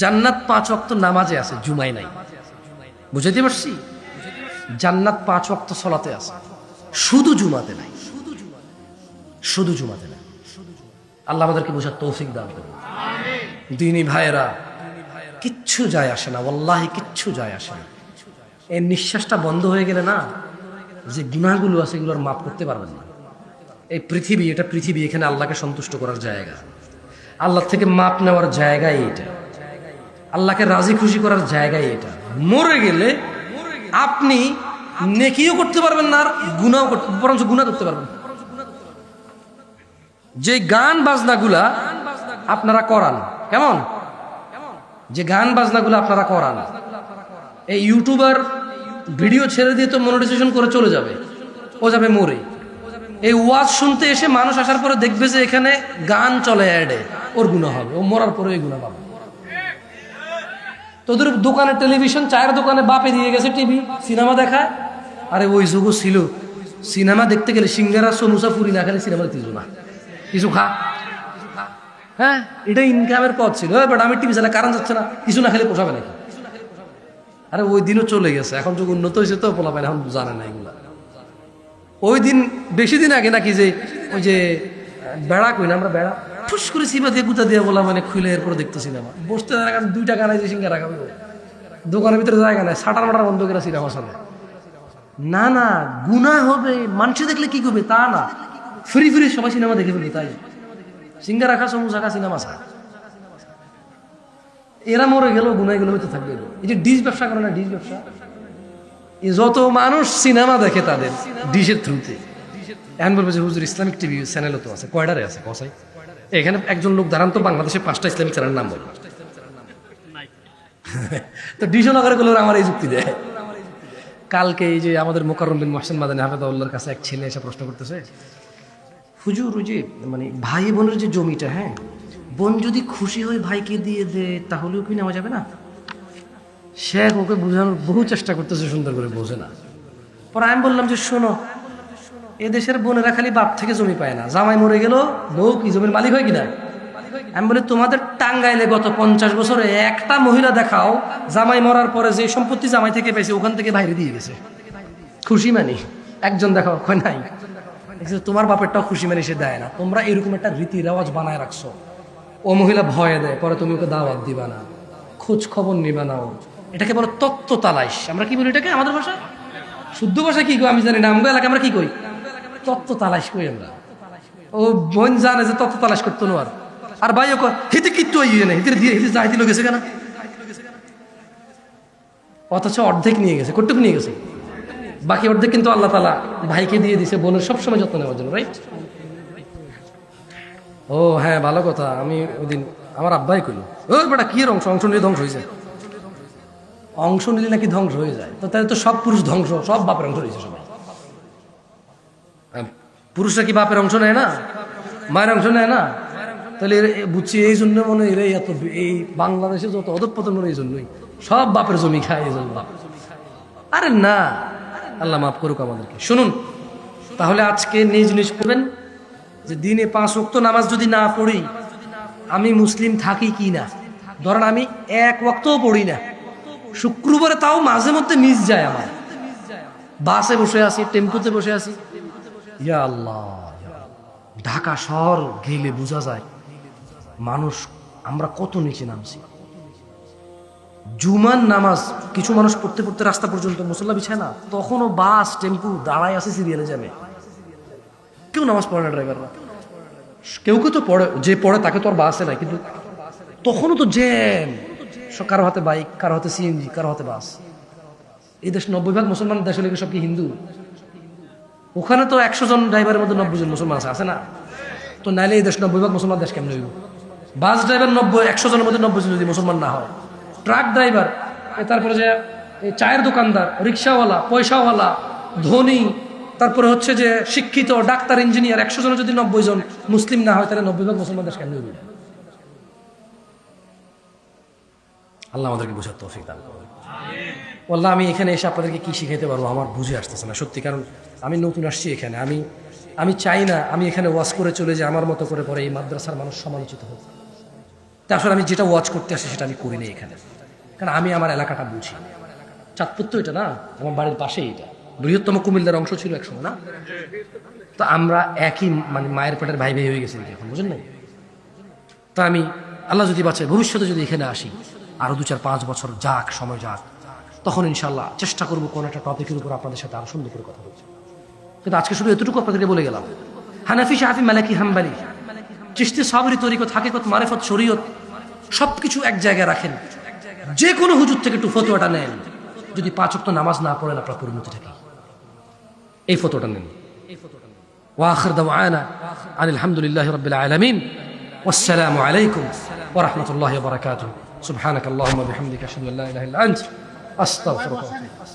জান্নাত 5 ওয়াক্ত নামাজে আছে, জুমায় নাই। বুঝাইতে পারছি? জান্নাত 5 ওয়াক্ত সালাতে আছে, শুধু জুমাতে নাই। শুধু জুমাতে নাই। আল্লাহ আমাদেরকে বোঝার তৌফিক দান করুন। দিনী ভাইয়েরা, কিচ্ছু যায় আসে না, ওয়াল্লাহি কিচ্ছু যায় আসে না। এই নিঃশ্বাসটা বন্ধ হয়ে গেলে না, যে গুনাহগুলো আছে এগুলোর মাফ করতে পারবেন না। এই পৃথিবী, এটা পৃথিবী, এখানে আল্লাহকে সন্তুষ্ট করার জায়গা, আল্লাহ থেকে মাপ নেওয়ার জায়গায় এটা, আল্লাহকে রাজি খুশি করার জায়গায় এটা। মরে গেলে আপনি নেকিও করতে পারবেন না, আর গুনাহও করতে, বরঞ্চ গুনাহ করতে পারবেন। যে গান বাজনাগুলা আপনারা করান, কেমন যে গান বাজনাগুলো আপনারা করান, এই ইউটিউবার ভিডিও ছেড়ে দিয়ে তো মনিটাইজেশন করে চলে যাবে, ও যাবে মরে। এই ওয়াজ শুনতে এসে মানুষ আসার পরে দেখবে যে এখানে গান চলে অ্যাডে, ওর গুনাহ হবে, ও মরার পরে এই গুনাহ পাবে। তোদের দোকানে টেলিভিশন, চায়ের দোকানে বাপে দিয়ে গেছে টিভি, সিনেমা দেখায়। আরে ওই যুগও ছিল, সিনেমা দেখতে গেলে সিঙ্গারা সমুসা পুরি না খেলে সিনেমা দেখতে না, কিছু খা। হ্যাঁ, এটা ইনকামের পথ ছিল। বাট আমি টিভি চালা, কারণ যাচ্ছে না, কিছু না খেলে পোষাবে নাকি? আরে ওই দিনও চলে গেছে, এখন যুগ উন্নত হয়েছে তো পোলা পায়, এখন জানে না এগুলা। ওই দিন বেশি দিন আগে নাকি যে ওই যে বেড়া কই না আমরা, বেড়া ফুস করে সিবা দিয়ে গুতা দিয়ে বলা মানে খুলে এরপরে দেখতো সিনেমা। বসতে জায়গা 2 টাকা নাই যে সিঙ্গারা খাবে, দোকানের ভিতরে জায়গা নাই, সাটার মাটার বন্ধ করে সিনেমা সামনে। না না, গুনাহ হবে, মানুষ দেখলে কি করবে তা না, ফ্রি ফ্রি সবাই সিনেমা দেখে ফেলবে, তাই সিঙ্গারা খা, সমুসা খা, সিনেমা খা। এরা মরে গেল, গুনাহগুলো হইতে থাকবে। এই যে ডিশ ব্যবসা করে না, ডিশ ব্যবসা, যত মানুষ সিনেমা দেখে তাদের ডিশের থ্রুতে। এখন বলবো যে হুজুর ইসলামিক টিভি চ্যানেলও তো আছে, কয়টারে আছে কসাই? এখানে একজন লোক দাঁড়ান তো, বাংলাদেশে 5টা ইসলামিক চ্যানেলের নাম বলো। তো ডিশও নগরে গুলোর আমার এই যুক্তি দেয়। কালকে এই যে আমাদের মোকাররম বিন মোহসেন মাদানী হাফেজাহুল্লাহর কাছে এক ছেলে এসে প্রশ্ন করতেছে, হুজুর ওই যে মানে ভাই বোনের যে জমিটা, হ্যাঁ, বোন যদি খুশি হয় ভাইকে দিয়ে দে, তাহলেও কি নেওয়া যাবে না? শেখ ওকে বোঝানোর বহু চেষ্টা করতেছে, সুন্দর করে বোঝে না। পরে আমি বললাম যে শোনো, এদেশের বোনেরা খালি বাপ থেকে জমি পায় না, জামাই মরে গেল বউ কি জমির মালিক হয় কিনা? আমি বলি তোমাদের টাঙ্গাইলে গত 50 বছরে একটা মহিলা দেখাও জামাই মরার পরে যে সম্পত্তি জামাই থেকে পেয়েছে ওখান থেকে বাইরে দিয়ে গেছে, খুশি মানি একজন দেখাও? কয় নাই। তোমার বাপেরটাও খুশি মানি সে দেয় না, তোমরা এরকম একটা রীতি রেওয়াজ বানায় রাখছো। ও মহিলা ভয়ে দেয়, পরে তুমি ওকে দাওয়াত দিবা না, খোঁজ খবর নিবা না। এটাকে বলো তত্ত্ব তালাশ। আমরা কি বলি এটাকে আমাদের ভাষা, শুদ্ধ ভাষা কি কই আমি জানি না, আমগো এলাকা আমরা কি কই, তত্ত্ব তালাশ কই আমরা। ও বোন জানে যে তত্ত্ব তালাশ করতো না, আর ভাই ও হিতে কিচ্ছু ইয়ে নেই, হিতে দিয়ে হিতে যাইতে গেছে কেন, অথচ অর্ধেক নিয়ে গেছে। কতটুকু নিয়ে গেছে? বাকি অর্ধেক কিন্তু আল্লাহ তাআলা ভাইকে দিয়ে দিছে বোনের সবসময় যত্ন নেওয়ার জন্য, রাইট? ও হ্যাঁ, ভালো কথা। আমি ওই দিন আমার আব্বাই কইল, ও বেটা কি এর অংশ, অংশ নিলে ধ্বংস হয়ে যায়, অংশ নিলে নাকি ধ্বংস হয়ে যায়। তো তাই তো সব পুরুষ ধ্বংস, সব বাপের অংশ রয়েছে সবাই। পুরুষরা কি বাপের অংশ নেয় না, মায়ের অংশ নেয় না? তাহলে বুঝছি এই জন্য মনে হয় এত এই বাংলাদেশে যত অধঃপতন মনে এই জন্যই, সব বাপের জমি খায় এই জন্য। আরে না, আল্লাহ মাফ করুক আমাদেরকে। শুনুন তাহলে আজকে নিজ নিজ করবেন যে দিনে 5 ওয়াক্ত নামাজ যদি না পড়ি আমি মুসলিম থাকি কি না। ধরেন আমি 1 ওয়াক্তও পড়ি না, শুক্রবারে তাও মাঝে মধ্যে মিস যায় আমার, বাসে বসে আছি, টেম্পুতে বসে আছি, ইয়া আল্লাহ, ঢাকা শহর গেলে বোঝা যায় মানুষ আমরা কত নিচে নামছি। জুমার নামাজ কিছু মানুষ পড়তে পড়তে রাস্তা পর্যন্ত মুসল্লা বিছায় না, তখনও বাস টেম্পু দাঁড়ায় আছে সিরিয়ালে যাবে, কেউ নামাজ পড়ে না। ড্রাইভাররা কেউ কেউ তো পড়ে, যে পড়ে তাকে তো আর বাসে নাই, কিন্তু তখনও তো জ্যাম, কারো হাতে বাইক, কারো হাতে সিএনজি, কারো হাতে বাস। এই দেশ 90% মুসলমান দেশ হলে সব কি হিন্দু? ওখানে তো 100 জন ড্রাইভারের মধ্যে 90 জন মুসলমান আছে না? তো নাইলে এই দেশ 90% মুসলমান দেশ কেমন হইব? বাস ড্রাইভার 100 জনের মধ্যে 90 জন যদি মুসলমান না হয়, ট্রাক ড্রাইভার, তারপরে যে চায়ের দোকানদার, রিক্সাওয়ালা, পয়সাওয়ালা, ধনী, তারপরে হচ্ছে যে শিক্ষিত, ডাক্তার, ইঞ্জিনিয়ার, 100 জনের যদি 90 জন মুসলিম না হয়, তাহলে 90% মুসলমান দেশ কেমন হইব? আল্লাহ আমাদেরকে বোঝার তৌফিক দান করুন। আল্লাহ, আমি এখানে এসে আপনাদেরকে কি শিখাইতে পারবো আমার বুঝে আসতেছে না সত্যি, কারণ আমি নতুন আসছি এখানে। আমি চাই না আমি এখানে ওয়াজ করে চলে যে আমার মতো করে পরে এই মাদ্রাসার মানুষ সমালোচিত হোক। তা আসলে আমি যেটা ওয়াচ করতে আসি সেটা আমি করি না এখানে, কারণ আমি আমার এলাকাটা বুঝি। চাঁদপুর তো এটা না, আমার বাড়ির পাশেই এটা, বৃহত্তম কুমিল্লার অংশ ছিল একসময় না। তো আমরা একই মানে মায়ের পেটের ভাই ভাই হয়ে গেছি এখন, বুঝেন নাই? তা আমি আল্লাহ যদি বাঁচায় ভবিষ্যতে যদি এখানে আসি, আরো 2-4-5 বছর যাক, সময় যাক, তখন ইনশাল্লাহ চেষ্টা করবো কোন একটা টপিকের উপর আপনাদের সাথে আরো সুন্দর করে কথা বলছি। কিন্তু আজকে শুধু এতটুকু আপনাদেরকে বলে গেলাম, হানাফি, শাফি, মালিকি, হাম্বলি, চিশতি, সাবরি, তরিকত, হাকিকত, মারিফত, শরীয়ত সবকিছু এক জায়গায় রাখেন। যে কোনো হুজুর থেকে একটু ফতোয়াটা নেন। যদি 5 ওয়াক্ত নামাজ না পড়েন আপনার পরিণতিটা কি, এই ফতোয়াটা নেন। ওয়া আখির দাওয়ানা আনিল হামদুলিল্লাহি রাব্বিল আলামিন, ওয়াসসালামু আলাইকুম ওয়া রাহমাতুল্লাহি ওয়া বারাকাতুহু। সুবহানাকাল্লাহুম্মা বিহামদিকা আশহাদু আল্লা ইলাহা ইল্লা আনতা আস্তাগফিরুকা ওয়া আতুবু ইলাইক।